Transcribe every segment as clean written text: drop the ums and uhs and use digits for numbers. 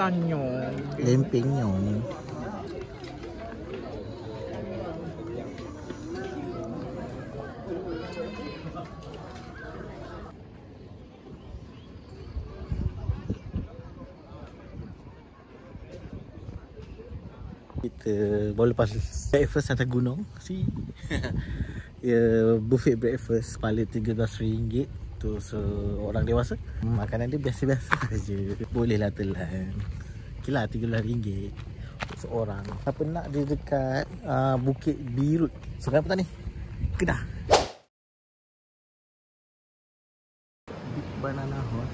Tanyo. Lempengnya. Kita baru lepas breakfast atas gunung. Si ya, buffet breakfast kepala RM13 tu seorang dewasa. Makanan dia biasa-biasa saja. Bolehlah telan. Okeylah RM13 untuk seorang. Apa nak dia dekat Bukit Birut. Sungai apa ni? Kedah. Big Banana Hut.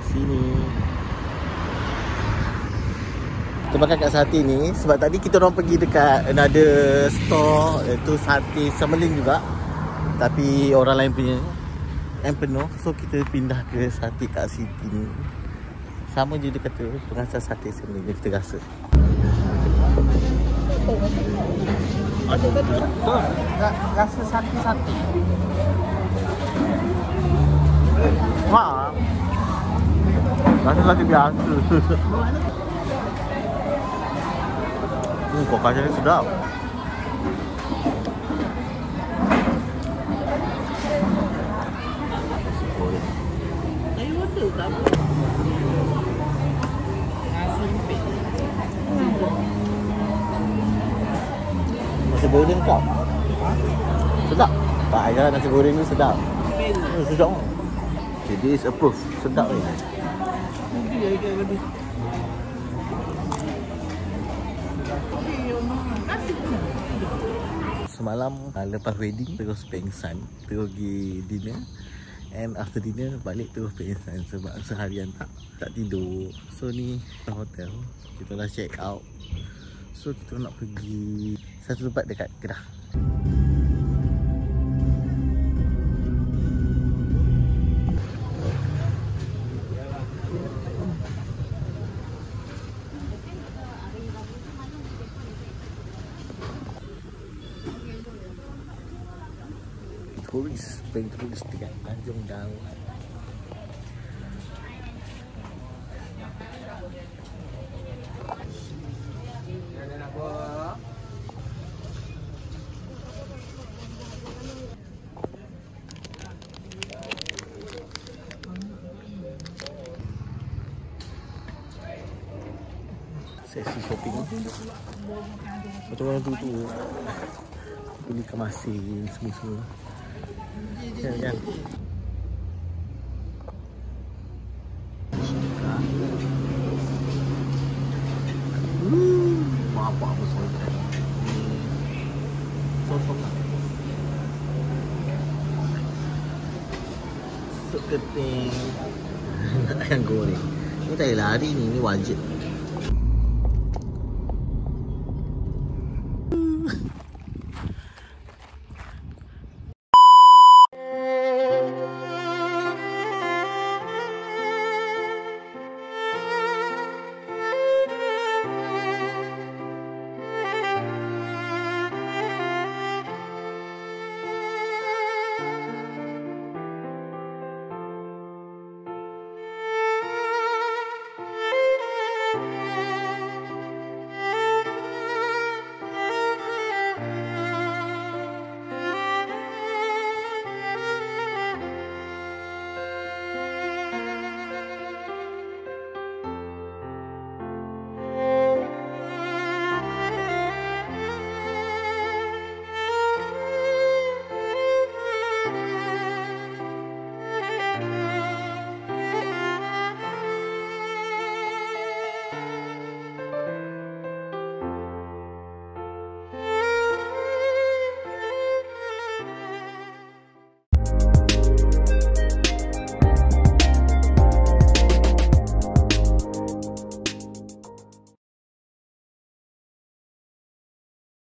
Sini kita makan kat sate ni sebab tadi kita orang pergi dekat another store, iaitu sate Semeling juga, tapi orang lain punya yang penuh, so kita pindah ke sate kat sini. Sama je dia kata pengasas sate Semeling, kita rasa rasa sate-sate. Wah, rasa sate biasa. Kok kacangnya sedap. Air water tak apa. Nasi empik. Nasi goreng sedap. Sedap. Tak ajar nasi goreng ni sedap. Sedap. Okay, this approved. Sedap ni. Semalam lepas wedding terus pengsan, terus pergi dinner, and after dinner balik terus pengsan sebab seharian tak tidur. So ni hotel, kita dah check out. So kita nak pergi satu tempat dekat Kedah. Turis, bank turis dekat Tanjung Daun. Sesi shopping macam orang tu beli kemasin semua-semua. Ya kan. Apa soalnya? Sotong lah. Sup keting. Ayam goreng. Ni tak lari ni wajib.